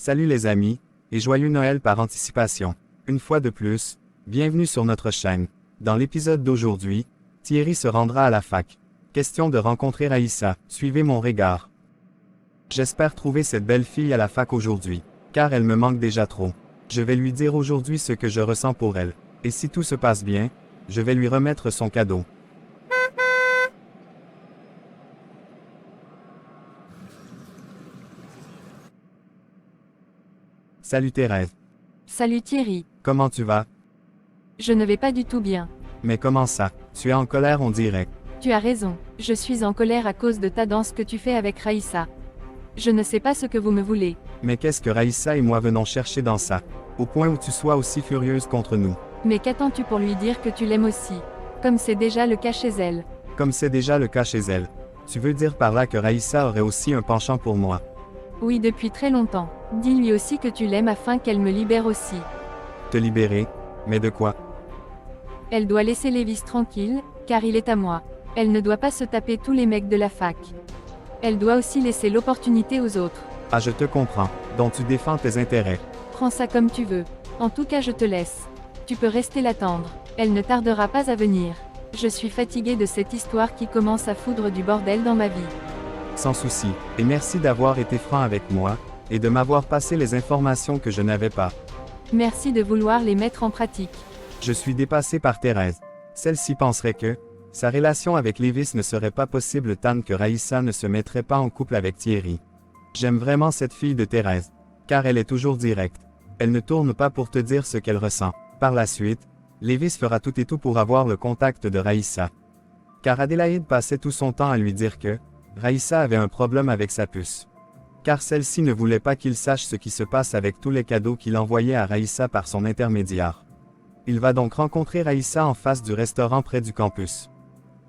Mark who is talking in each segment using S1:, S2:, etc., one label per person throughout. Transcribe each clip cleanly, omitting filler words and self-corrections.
S1: Salut les amis, et joyeux Noël par anticipation. Une fois de plus, bienvenue sur notre chaîne. Dans l'épisode d'aujourd'hui, Thierry se rendra à la fac. Question de rencontrer Raïssa, suivez mon regard. J'espère trouver cette belle fille à la fac aujourd'hui, car elle me manque déjà trop. Je vais lui dire aujourd'hui ce que je ressens pour elle, et si tout se passe bien, je vais lui remettre son cadeau. Salut Thérèse.
S2: Salut Thierry.
S1: Comment tu vas?
S2: Je ne vais pas du tout bien.
S1: Mais comment ça? Tu es en colère on dirait.
S2: Tu as raison, je suis en colère à cause de ta danse que tu fais avec Raïssa. Je ne sais pas ce que vous me voulez.
S1: Mais qu'est-ce que Raïssa et moi venons chercher dans ça? Au point où tu sois aussi furieuse contre nous.
S2: Mais qu'attends-tu pour lui dire que tu l'aimes aussi? Comme c'est déjà le cas chez elle.
S1: Comme c'est déjà le cas chez elle. Tu veux dire par là que Raïssa aurait aussi un penchant pour moi?
S2: Oui, depuis très longtemps. Dis-lui aussi que tu l'aimes afin qu'elle me libère aussi.
S1: Te libérer? Mais de quoi?
S2: Elle doit laisser Lévis tranquille, car il est à moi. Elle ne doit pas se taper tous les mecs de la fac. Elle doit aussi laisser l'opportunité aux autres.
S1: Ah, je te comprends. Donc tu défends tes intérêts.
S2: Prends ça comme tu veux. En tout cas, je te laisse. Tu peux rester l'attendre. Elle ne tardera pas à venir. Je suis fatiguée de cette histoire qui commence à foudre du bordel dans ma vie.
S1: Sans souci, et merci d'avoir été franc avec moi, et de m'avoir passé les informations que je n'avais pas.
S2: Merci de vouloir les mettre en pratique.
S1: Je suis dépassé par Thérèse. Celle-ci penserait que sa relation avec Lévis ne serait pas possible tant que Raïssa ne se mettrait pas en couple avec Thierry. J'aime vraiment cette fille de Thérèse, car elle est toujours directe. Elle ne tourne pas pour te dire ce qu'elle ressent. Par la suite, Lévis fera tout et tout pour avoir le contact de Raïssa. Car Adélaïde passait tout son temps à lui dire que Raïssa avait un problème avec sa puce. Car celle-ci ne voulait pas qu'il sache ce qui se passe avec tous les cadeaux qu'il envoyait à Raïssa par son intermédiaire. Il va donc rencontrer Raïssa en face du restaurant près du campus.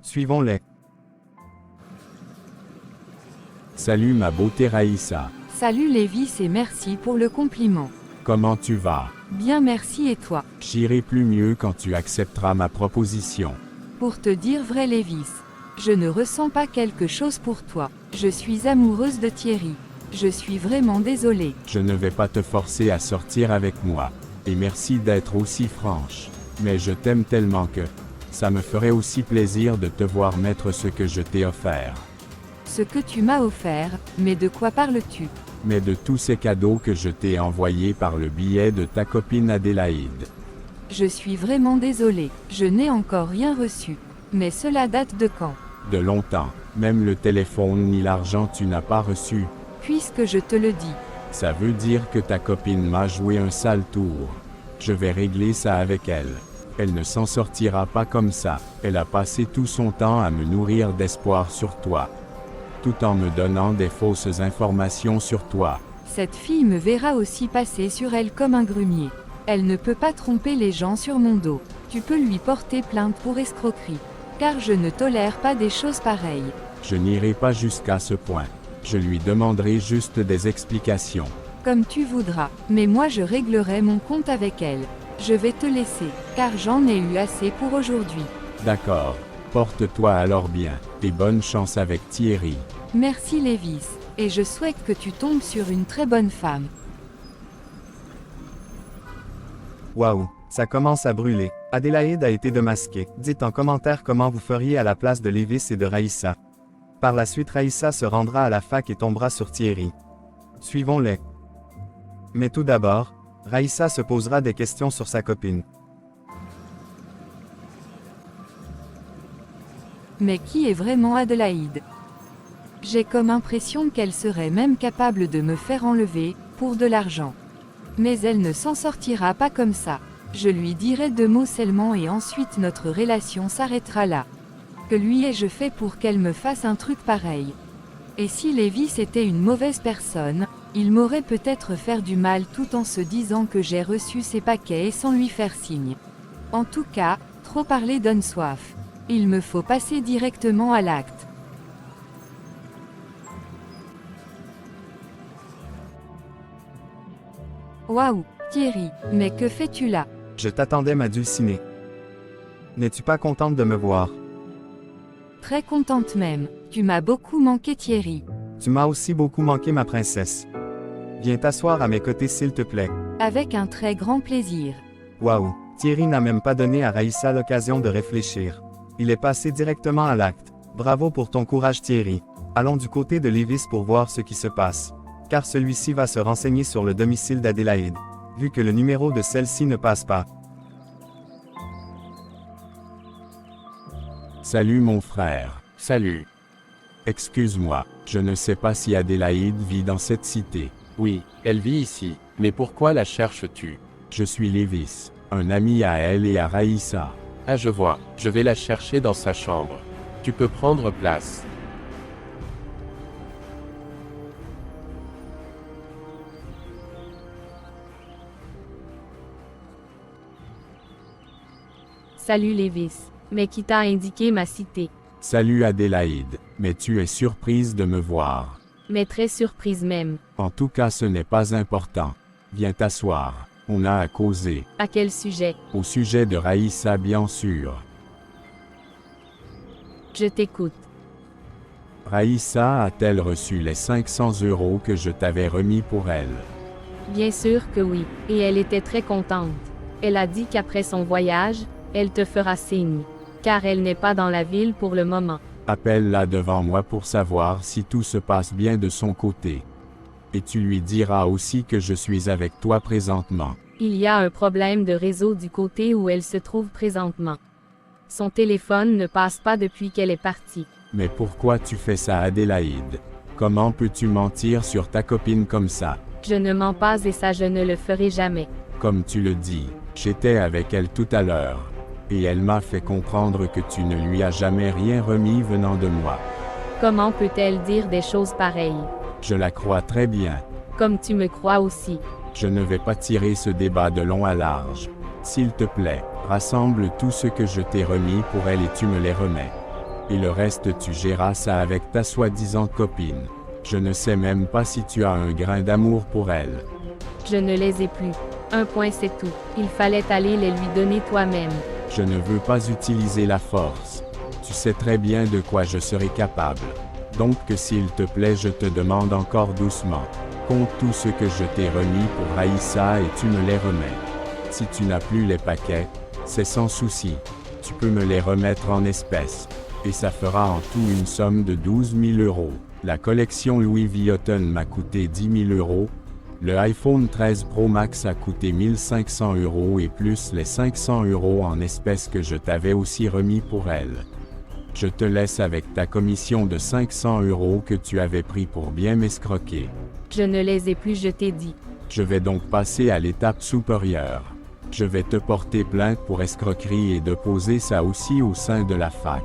S1: Suivons-les.
S3: Salut ma beauté Raïssa.
S2: Salut Lévis et merci pour le compliment.
S3: Comment tu vas?
S2: Bien merci et toi?
S3: J'irai plus mieux quand tu accepteras ma proposition.
S2: Pour te dire vrai Lévis, je ne ressens pas quelque chose pour toi. Je suis amoureuse de Thierry. Je suis vraiment désolée.
S3: Je ne vais pas te forcer à sortir avec moi. Et merci d'être aussi franche. Mais je t'aime tellement que ça me ferait aussi plaisir de te voir mettre ce que je t'ai offert.
S2: Ce que tu m'as offert, mais de quoi parles-tu?
S3: Mais de tous ces cadeaux que je t'ai envoyés par le biais de ta copine Adélaïde.
S2: Je suis vraiment désolée. Je n'ai encore rien reçu. Mais cela date de quand?
S3: De longtemps. Même le téléphone ni l'argent tu n'as pas reçu.
S2: Puisque je te le dis.
S3: Ça veut dire que ta copine m'a joué un sale tour. Je vais régler ça avec elle. Elle ne s'en sortira pas comme ça. Elle a passé tout son temps à me nourrir d'espoir sur toi. Tout en me donnant des fausses informations sur toi.
S2: Cette fille me verra aussi passer sur elle comme un grumier. Elle ne peut pas tromper les gens sur mon dos. Tu peux lui porter plainte pour escroquerie. Car je ne tolère pas des choses pareilles.
S3: Je n'irai pas jusqu'à ce point. Je lui demanderai juste des explications.
S2: Comme tu voudras, mais moi je réglerai mon compte avec elle. Je vais te laisser, car j'en ai eu assez pour aujourd'hui.
S3: D'accord. Porte-toi alors bien, et bonne chance avec Thierry.
S2: Merci Lévis, et je souhaite que tu tombes sur une très bonne femme.
S1: Waouh, ça commence à brûler. Adélaïde a été démasquée. Dites en commentaire comment vous feriez à la place de Lévis et de Raïssa. Par la suite Raïssa se rendra à la fac et tombera sur Thierry. Suivons-les. Mais tout d'abord, Raïssa se posera des questions sur sa copine.
S2: Mais qui est vraiment Adélaïde? J'ai comme impression qu'elle serait même capable de me faire enlever, pour de l'argent. Mais elle ne s'en sortira pas comme ça. Je lui dirai 2 mots seulement et ensuite notre relation s'arrêtera là. Que lui ai-je fait pour qu'elle me fasse un truc pareil? Et si Lévis était une mauvaise personne, il m'aurait peut-être fait du mal tout en se disant que j'ai reçu ses paquets et sans lui faire signe. En tout cas, trop parler donne soif. Il me faut passer directement à l'acte. Waouh, Thierry, mais que fais-tu là?
S1: Je t'attendais ma dulcinée. N'es-tu pas contente de me voir?
S2: Très contente même. Tu m'as beaucoup manqué Thierry.
S1: Tu m'as aussi beaucoup manqué ma princesse. Viens t'asseoir à mes côtés s'il te plaît.
S2: Avec un très grand plaisir.
S1: Waouh, Thierry n'a même pas donné à Raïssa l'occasion de réfléchir. Il est passé directement à l'acte. Bravo pour ton courage Thierry. Allons du côté de Lévis pour voir ce qui se passe. Car celui-ci va se renseigner sur le domicile d'Adélaïde, vu que le numéro de celle-ci ne passe pas.
S3: Salut mon frère.
S4: Salut.
S3: Excuse-moi, je ne sais pas si Adélaïde vit dans cette cité.
S4: Oui, elle vit ici. Mais pourquoi la cherches-tu?
S3: Je suis Lévis, un ami à elle et à Raïssa.
S4: Ah je vois, je vais la chercher dans sa chambre. Tu peux prendre place.
S5: Salut Lévis. Mais qui t'a indiqué ma cité?
S3: Salut Adélaïde, mais tu es surprise de me voir.
S5: Mais très surprise même.
S3: En tout cas ce n'est pas important. Viens t'asseoir, on a à causer.
S5: À quel sujet?
S3: Au sujet de Raïssa bien sûr.
S5: Je t'écoute.
S3: Raïssa a-t-elle reçu les 500 € que je t'avais remis pour elle?
S5: Bien sûr que oui, et elle était très contente. Elle a dit qu'après son voyage, elle te fera signe. Car elle n'est pas dans la ville pour le moment.
S3: Appelle-la devant moi pour savoir si tout se passe bien de son côté. Et tu lui diras aussi que je suis avec toi présentement.
S5: Il y a un problème de réseau du côté où elle se trouve présentement. Son téléphone ne passe pas depuis qu'elle est partie.
S3: Mais pourquoi tu fais ça Adélaïde? Comment peux-tu mentir sur ta copine comme ça?
S5: Je ne mens pas et ça je ne le ferai jamais.
S3: Comme tu le dis, j'étais avec elle tout à l'heure. Et elle m'a fait comprendre que tu ne lui as jamais rien remis venant de moi.
S5: Comment peut-elle dire des choses pareilles?
S3: Je la crois très bien.
S5: Comme tu me crois aussi.
S3: Je ne vais pas tirer ce débat de long à large. S'il te plaît, rassemble tout ce que je t'ai remis pour elle et tu me les remets. Et le reste tu géreras ça avec ta soi-disant copine. Je ne sais même pas si tu as un grain d'amour pour elle.
S5: Je ne les ai plus. Un point c'est tout. Il fallait aller les lui donner toi-même.
S3: Je ne veux pas utiliser la force. Tu sais très bien de quoi je serai capable. Donc que s'il te plaît je te demande encore doucement. Compte tout ce que je t'ai remis pour Raïssa et tu me les remets. Si tu n'as plus les paquets, c'est sans souci. Tu peux me les remettre en espèces. Et ça fera en tout une somme de 12 000 €. La collection Louis Vuitton m'a coûté 10 000 €. Le iPhone 13 Pro Max a coûté 1500 € et plus les 500 € en espèces que je t'avais aussi remis pour elle. Je te laisse avec ta commission de 500 € que tu avais pris pour bien m'escroquer.
S5: Je ne les ai plus, je t'ai dit.
S3: Je vais donc passer à l'étape supérieure. Je vais te porter plainte pour escroquerie et déposer ça aussi au sein de la fac.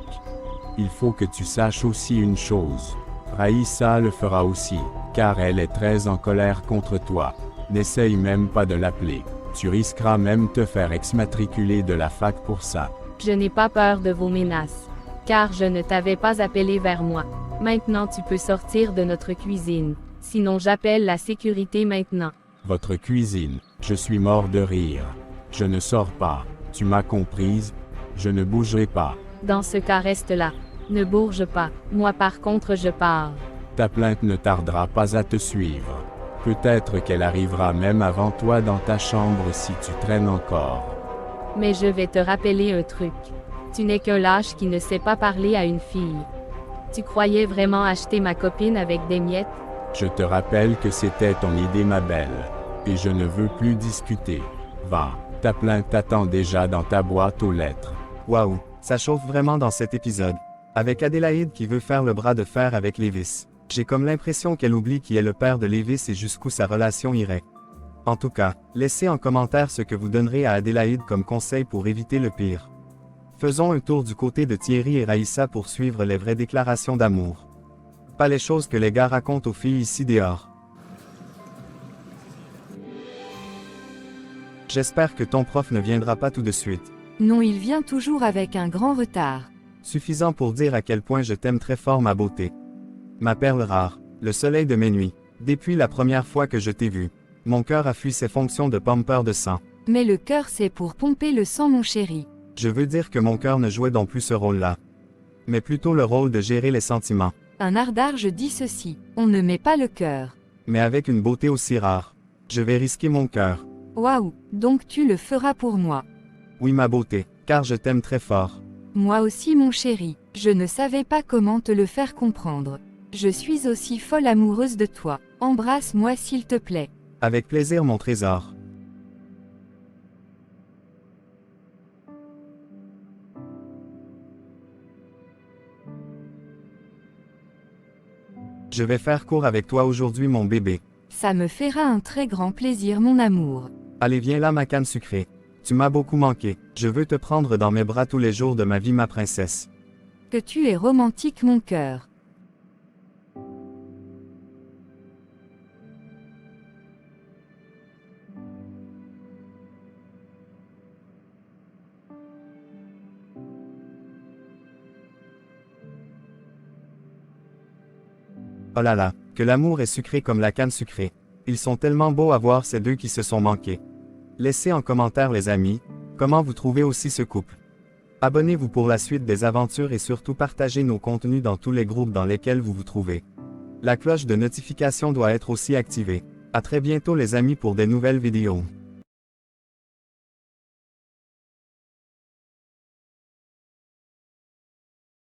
S3: Il faut que tu saches aussi une chose. Raïssa le fera aussi, car elle est très en colère contre toi. N'essaye même pas de l'appeler. Tu risqueras même te faire exmatriculer de la fac pour ça.
S5: Je n'ai pas peur de vos menaces. Car je ne t'avais pas appelé vers moi. Maintenant tu peux sortir de notre cuisine. Sinon j'appelle la sécurité maintenant.
S3: Votre cuisine. Je suis mort de rire. Je ne sors pas. Tu m'as comprise? Je ne bougerai pas.
S5: Dans ce cas reste là. Ne bourge pas. Moi par contre je pars.
S3: Ta plainte ne tardera pas à te suivre. Peut-être qu'elle arrivera même avant toi dans ta chambre si tu traînes encore.
S5: Mais je vais te rappeler un truc. Tu n'es qu'un lâche qui ne sait pas parler à une fille. Tu croyais vraiment acheter ma copine avec des miettes?
S3: Je te rappelle que c'était ton idée ma belle. Et je ne veux plus discuter. Va, ta plainte t'attend déjà dans ta boîte aux lettres.
S1: Waouh, ça chauffe vraiment dans cet épisode. Avec Adélaïde qui veut faire le bras de fer avec Lévis. J'ai comme l'impression qu'elle oublie qui est le père de Lévis et jusqu'où sa relation irait. En tout cas, laissez en commentaire ce que vous donnerez à Adélaïde comme conseil pour éviter le pire. Faisons un tour du côté de Thierry et Raïssa pour suivre les vraies déclarations d'amour. Pas les choses que les gars racontent aux filles ici dehors. J'espère que ton prof ne viendra pas tout de suite.
S2: Non, il vient toujours avec un grand retard.
S1: Suffisant pour dire à quel point je t'aime très fort ma beauté. Ma perle rare, le soleil de mes nuits. Depuis la première fois que je t'ai vu, mon cœur a fui ses fonctions de pompeur de sang.
S2: Mais le cœur c'est pour pomper le sang mon chéri.
S1: Je veux dire que mon cœur ne jouait donc plus ce rôle-là. Mais plutôt le rôle de gérer les sentiments.
S2: Un ardarge dit ceci, on ne met pas le cœur.
S1: Mais avec une beauté aussi rare. Je vais risquer mon cœur.
S2: Waouh, donc tu le feras pour moi.
S1: Oui ma beauté, car je t'aime très fort.
S2: Moi aussi mon chéri, je ne savais pas comment te le faire comprendre. Je suis aussi folle amoureuse de toi. Embrasse-moi s'il te plaît.
S1: Avec plaisir mon trésor. Je vais faire court avec toi aujourd'hui mon bébé.
S2: Ça me fera un très grand plaisir mon amour.
S1: Allez viens là ma canne sucrée. Tu m'as beaucoup manqué, je veux te prendre dans mes bras tous les jours de ma vie ma princesse.
S2: Que tu es romantique mon cœur.
S1: Oh là là, que l'amour est sucré comme la canne sucrée. Ils sont tellement beaux à voir ces deux qui se sont manqués. Laissez en commentaire les amis, comment vous trouvez aussi ce couple. Abonnez-vous pour la suite des aventures et surtout partagez nos contenus dans tous les groupes dans lesquels vous vous trouvez. La cloche de notification doit être aussi activée. À très bientôt les amis pour des nouvelles vidéos.